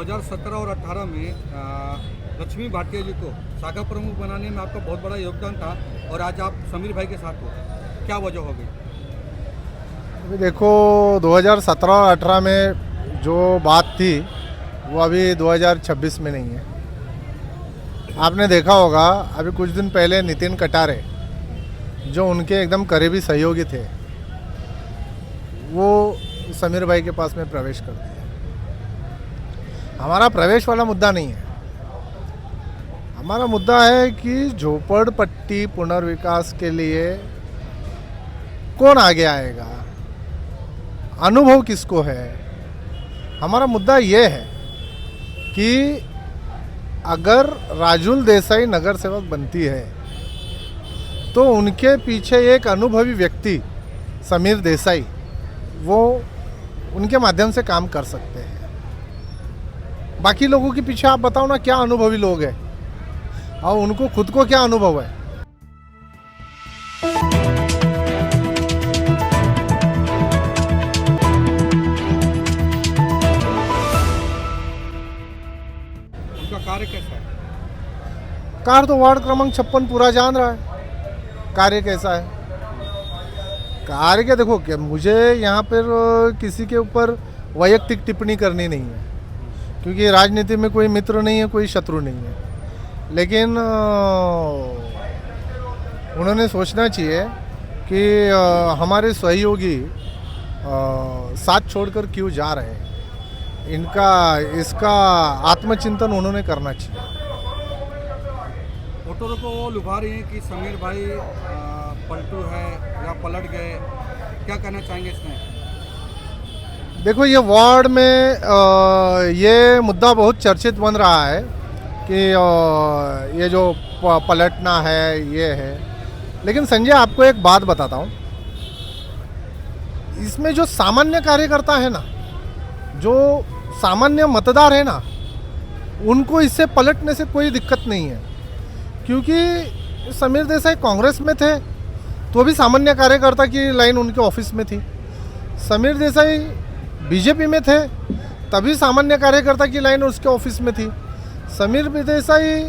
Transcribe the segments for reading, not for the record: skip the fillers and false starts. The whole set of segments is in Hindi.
2017 और 18 में लक्ष्मी भाटिया जी को शाखा प्रमुख बनाने में आपका बहुत बड़ा योगदान था और आज आप समीर भाई के साथ हो, क्या वजह हो गई? अभी देखो 2017 और 18 में जो बात थी वो अभी 2026 में नहीं है। आपने देखा होगा अभी कुछ दिन पहले नितिन कटारे जो उनके एकदम करीबी सहयोगी थे वो समीर भाई के पास में प्रवेश कर दिया। हमारा प्रवेश वाला मुद्दा नहीं है, हमारा मुद्दा है कि झोपड़पट्टी पुनर्विकास के लिए कौन आगे आएगा, अनुभव किसको है। हमारा मुद्दा ये है कि अगर राजुल देसाई नगर सेवक बनती है तो उनके पीछे एक अनुभवी व्यक्ति समीर देसाई वो उनके माध्यम से काम कर सकते हैं। बाकी लोगों के पीछे आप बताओ ना क्या अनुभवी लोग हैं और उनको खुद को क्या अनुभव है। उनका कार्य कैसा है? कार्य तो वार्ड क्रमांक 56 पूरा जान रहा है कार्य कैसा है। कार्य क्या, देखो क्या मुझे यहाँ पर किसी के ऊपर वैयक्तिक टिप्पणी करनी नहीं है क्योंकि राजनीति में कोई मित्र नहीं है, कोई शत्रु नहीं है। लेकिन उन्होंने सोचना चाहिए कि हमारे सहयोगी साथ छोड़कर क्यों जा रहे हैं। इसका आत्मचिंतन उन्होंने करना चाहिए। वोटरों को वो लुभा रही हैं कि समीर भाई पलटू है या पलट गए, क्या कहना चाहेंगे इसमें? देखो ये वार्ड में ये मुद्दा बहुत चर्चित बन रहा है कि ये जो पलटना है ये है। लेकिन संजय आपको एक बात बताता हूँ, इसमें जो सामान्य कार्यकर्ता है ना, जो सामान्य मतदार है ना, उनको इससे पलटने से कोई दिक्कत नहीं है। क्योंकि समीर देसाई कांग्रेस में थे तो भी सामान्य कार्यकर्ता की लाइन उनके ऑफिस में थी। समीर देसाई बीजेपी में थे तभी सामान्य कार्यकर्ता की लाइन उसके ऑफिस में थी। समीर देसाई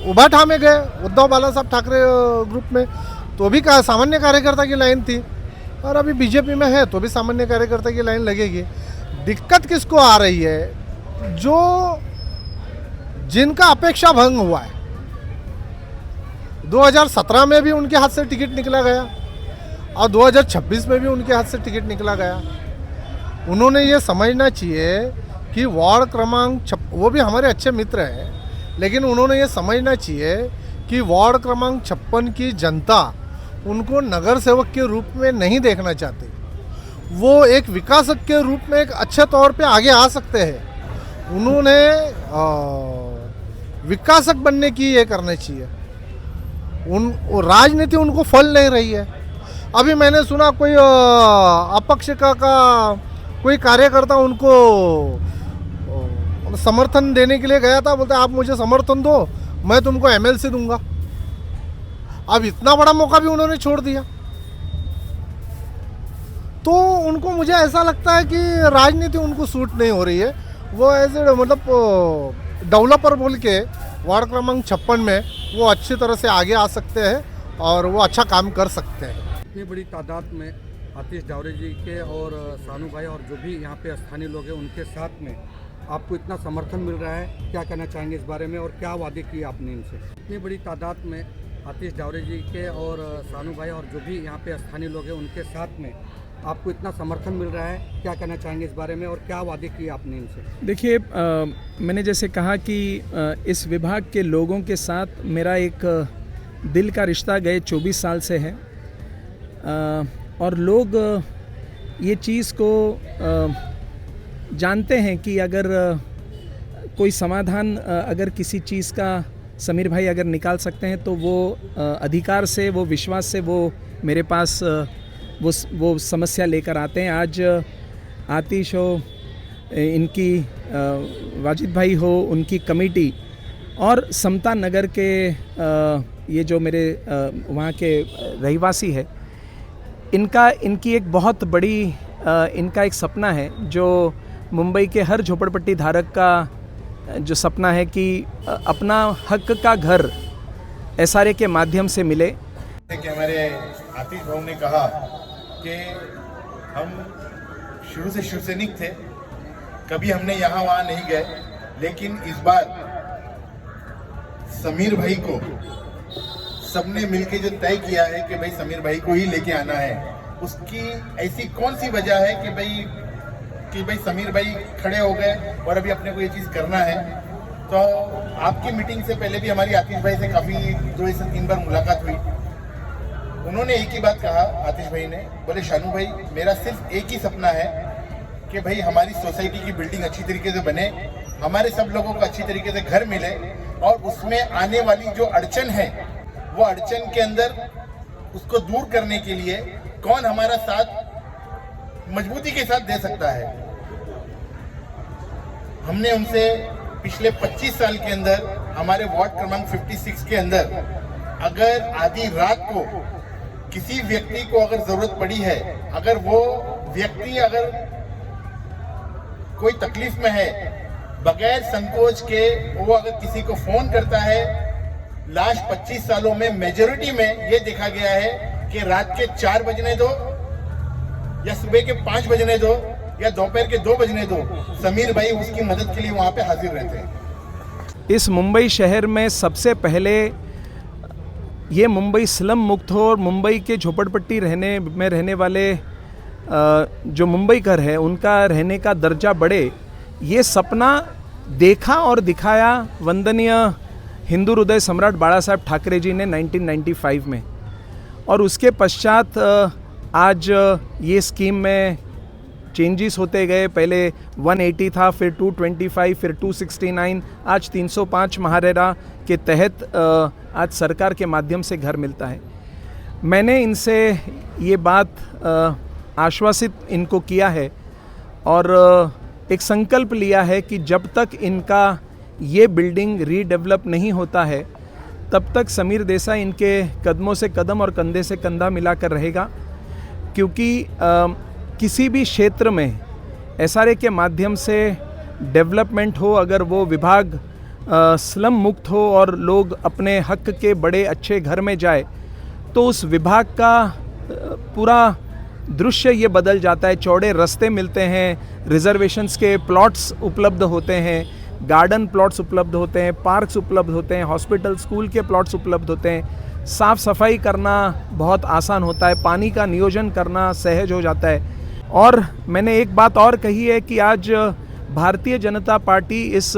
उबाठा में गए उद्धव बाला साहब ठाकरे ग्रुप में तो भी सामान्य कार्यकर्ता की लाइन थी, और अभी बीजेपी में है तो भी सामान्य कार्यकर्ता की लाइन लगेगी। दिक्कत किसको आ रही है? जो जिनका अपेक्षा भंग हुआ है। 2017 में भी उनके हाथ से टिकट निकला गया और 2026 में भी उनके हाथ से टिकट निकला गया। उन्होंने ये समझना चाहिए कि वार्ड क्रमांक वो भी हमारे अच्छे मित्र हैं, लेकिन उन्होंने ये समझना चाहिए कि वार्ड क्रमांक 56 की जनता उनको नगर सेवक के रूप में नहीं देखना चाहती। वो एक विकासक के रूप में एक अच्छे तौर पे आगे आ सकते हैं। उन्होंने विकासक बनने की ये करना चाहिए। राजनीति उनको फल नहीं रही है। अभी मैंने सुना कोई अपक्ष का कोई कार्यकर्ता उनको समर्थन देने के लिए गया था, बोलते आप मुझे समर्थन दो मैं तुमको एमएलसी दूंगा। अब इतना बड़ा मौका भी उन्होंने छोड़ दिया। तो उनको मुझे ऐसा लगता है कि राजनीति उनको सूट नहीं हो रही है। वो ऐसे मतलब डेवलपर बोल के वार्ड क्रमांक 56 में वो अच्छी तरह से आगे आ सकते हैं और वो अच्छा काम कर सकते हैं। इतनी बड़ी तादाद में आतिश जावरे जी के और सानू भाई और जो भी यहाँ पे स्थानीय लोग हैं उनके साथ में आपको इतना समर्थन मिल रहा है, क्या कहना चाहेंगे इस बारे में और क्या वादे किए आपने इनसे? इतनी बड़ी तादाद में आतिश जावरे जी के और सानू भाई और जो भी यहाँ पे स्थानीय लोग हैं उनके साथ में आपको इतना समर्थन मिल रहा है, क्या कहना चाहेंगे इस बारे में और क्या वादे किए आपने इनसे? देखिए, मैंने जैसे कहा कि इस विभाग के लोगों के साथ मेरा एक दिल का रिश्ता गए 24 साल से है, और लोग ये चीज़ को जानते हैं कि अगर कोई समाधान अगर किसी चीज़ का समीर भाई अगर निकाल सकते हैं तो वो अधिकार से, वो विश्वास से वो मेरे पास वो समस्या लेकर आते हैं। आज आतिश हो, इनकी वाजिद भाई हो, उनकी कमेटी और समता नगर के ये जो मेरे वहाँ के रहवासी है, इनकी एक बहुत बड़ी इनका एक सपना है जो मुंबई के हर झोपड़पट्टी धारक का जो सपना है कि अपना हक का घर एसआरए के माध्यम से मिले। कि हमारे आतिश भाऊ ने कहा कि हम शुरू से शिवसैनिक थे, कभी हमने यहाँ वहाँ नहीं गए, लेकिन इस बार समीर भाई को सबने मिलके जो तय किया है कि भाई समीर भाई को ही लेके आना है, उसकी ऐसी कौन सी वजह है कि भाई समीर भाई खड़े हो गए और अभी अपने को ये चीज़ करना है। तो आपकी मीटिंग से पहले भी हमारी आतिश भाई से काफ़ी 2 से 3 बार मुलाकात हुई। उन्होंने एक ही बात कहा, आतिश भाई ने बोले शानू भाई मेरा सिर्फ एक ही सपना है कि भाई हमारी सोसाइटी की बिल्डिंग अच्छी तरीके से बने, हमारे सब लोगों को अच्छी तरीके से घर मिले और उसमें आने वाली जो अड़चन है वो अड़चन के अंदर उसको दूर करने के लिए कौन हमारा साथ मजबूती के साथ दे सकता है। हमने उनसे पिछले 25 साल के अंदर हमारे वार्ड क्रमांक 56 के अंदर अगर आधी रात को किसी व्यक्ति को अगर जरूरत पड़ी है, अगर वो व्यक्ति अगर कोई तकलीफ में है, बगैर संकोच के वो अगर किसी को फोन करता है, लास्ट 25 सालों में मेजॉरिटी में ये देखा गया है कि रात के 4 बजने दो या सुबह के 5 बजने दो या दोपहर के 2 बजने दो, समीर भाई उसकी मदद के लिए वहाँ पे हाजिर रहते हैं। इस मुंबई शहर में सबसे पहले ये मुंबई स्लम मुक्त हो और मुंबई के झोपड़पट्टी रहने वाले जो मुंबईकर है उनका रहने का दर्जा बढ़े, ये सपना देखा और दिखाया वंदनीय हिंदू हृदय सम्राट बाला साहेब ठाकरे जी ने 1995 में। और उसके पश्चात आज ये स्कीम में चेंजेस होते गए। पहले 180 था, फिर 225, फिर 269, आज 305 महारेरा के तहत आज सरकार के माध्यम से घर मिलता है। मैंने इनसे ये बात आश्वासित इनको किया है और एक संकल्प लिया है कि जब तक इनका ये बिल्डिंग रीडेवलप नहीं होता है तब तक समीर देसाई इनके कदमों से कदम और कंधे से कंधा मिलाकर रहेगा, क्योंकि किसी भी क्षेत्र में एसआरए के माध्यम से डेवलपमेंट हो, अगर वो विभाग स्लम मुक्त हो और लोग अपने हक के बड़े अच्छे घर में जाए, तो उस विभाग का पूरा दृश्य ये बदल जाता है। चौड़े रास्ते मिलते हैं, रिजर्वेशंस के प्लॉट्स उपलब्ध होते हैं, गार्डन प्लॉट्स उपलब्ध होते हैं, पार्क्स उपलब्ध होते हैं, हॉस्पिटल स्कूल के प्लॉट्स उपलब्ध होते हैं, साफ़ सफाई करना बहुत आसान होता है, पानी का नियोजन करना सहज हो जाता है। और मैंने एक बात और कही है कि आज भारतीय जनता पार्टी इस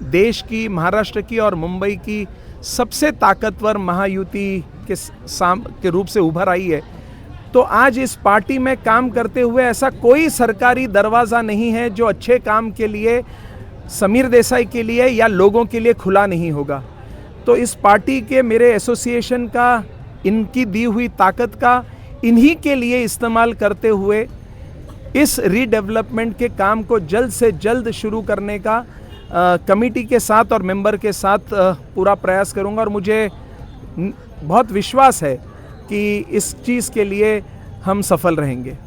देश की, महाराष्ट्र की और मुंबई की सबसे ताकतवर महायुति के रूप से उभर आई है। तो आज इस पार्टी में काम करते हुए ऐसा कोई सरकारी दरवाज़ा नहीं है जो अच्छे काम के लिए, समीर देसाई के लिए या लोगों के लिए खुला नहीं होगा। तो इस पार्टी के, मेरे एसोसिएशन का, इनकी दी हुई ताकत का इन्हीं के लिए इस्तेमाल करते हुए इस रीडेवलपमेंट के काम को जल्द से जल्द शुरू करने का कमेटी के साथ और मेंबर के साथ पूरा प्रयास करूंगा। और मुझे बहुत विश्वास है कि इस चीज़ के लिए हम सफल रहेंगे।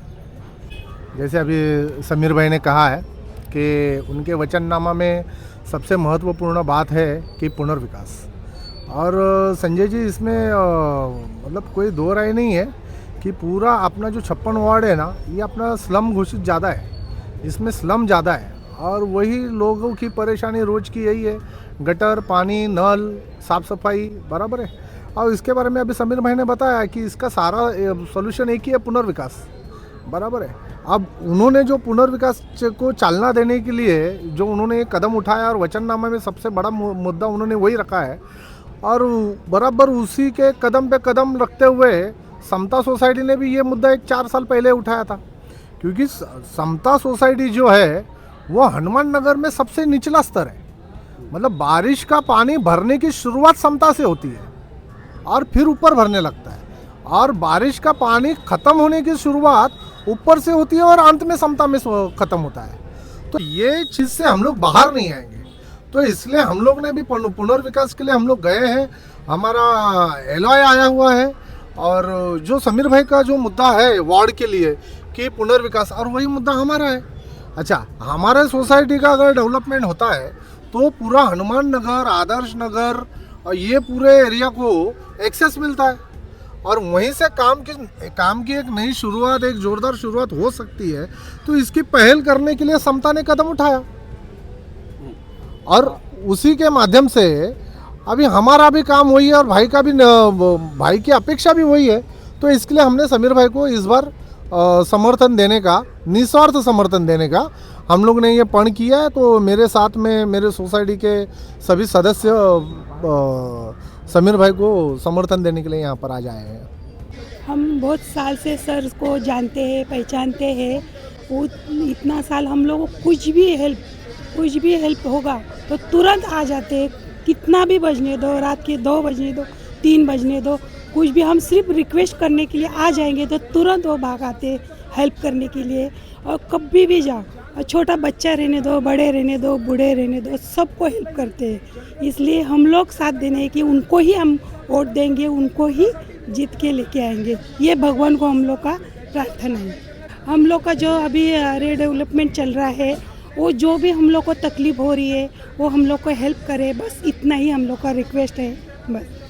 जैसे अभी समीर भाई ने कहा है कि उनके वचननामा में सबसे महत्वपूर्ण बात है कि पुनर्विकास। और संजय जी, इसमें मतलब कोई दो राय नहीं है कि पूरा अपना जो 56 वार्ड है ना, ये अपना स्लम घोषित ज़्यादा है, इसमें स्लम ज़्यादा है और वही लोगों की परेशानी रोज़ की यही है, गटर, पानी, नल, साफ़ सफाई बराबर है। और इसके बारे में अभी समीर भाई ने बताया कि इसका सारा सोल्यूशन एक ही है, पुनर्विकास, बराबर है। अब उन्होंने जो पुनर्विकास को चालना देने के लिए जो उन्होंने एक कदम उठाया और वचननामा में सबसे बड़ा मुद्दा उन्होंने वही रखा है, और बराबर उसी के कदम पे कदम रखते हुए समता सोसाइटी ने भी ये मुद्दा एक 4 साल पहले उठाया था। क्योंकि समता सोसाइटी जो है वो हनुमान नगर में सबसे निचला स्तर है, मतलब बारिश का पानी भरने की शुरुआत समता से होती है और फिर ऊपर भरने लगता है, और बारिश का पानी ख़त्म होने की शुरुआत ऊपर से होती है और अंत में समता में ख़त्म होता है। तो ये चीज़ से हम लोग बाहर नहीं आएंगे। तो इसलिए हम लोग ने भी पुनर्विकास के लिए हम लोग गए हैं, हमारा एलओआई आया हुआ है। और जो समीर भाई का जो मुद्दा है वार्ड के लिए कि पुनर्विकास, और वही मुद्दा हमारा है। अच्छा, हमारे सोसाइटी का अगर डेवलपमेंट होता है तो पूरा हनुमान नगर, आदर्श नगर और ये पूरे एरिया को एक्सेस मिलता है और वहीं से काम की एक नई शुरुआत, एक जोरदार शुरुआत हो सकती है। तो इसकी पहल करने के लिए समता ने कदम उठाया और उसी के माध्यम से अभी हमारा भी काम वही है और भाई की अपेक्षा भी वही है। तो इसके लिए हमने समीर भाई को इस बार समर्थन देने का, निस्वार्थ समर्थन देने का हम लोग ने ये प्रण किया है। तो मेरे साथ में मेरे सोसाइटी के सभी सदस्य समीर भाई को समर्थन देने के लिए यहाँ पर आ जाए हैं। हम बहुत साल से सर को जानते हैं, पहचानते हैं। वो इतना साल हम लोगों को कुछ भी हेल्प होगा तो तुरंत आ जाते हैं। कितना भी बजने दो, रात के 2 बजने दो, 3 बजने दो, कुछ भी हम सिर्फ रिक्वेस्ट करने के लिए आ जाएंगे तो तुरंत वो भाग आते हेल्प करने के लिए। और कभी भी जाओ, और छोटा बच्चा रहने दो, बड़े रहने दो, बूढ़े रहने दो, सबको हेल्प करते हैं। इसलिए हम लोग साथ देने कि उनको ही हम वोट देंगे, उनको ही जीत के लेके आएंगे। ये भगवान को हम लोग का प्रार्थना है। हम लोग का जो अभी रीडेवलपमेंट चल रहा है, वो जो भी हम लोग को तकलीफ हो रही है वो हम लोग को हेल्प करे, बस इतना ही हम लोग का रिक्वेस्ट है बस।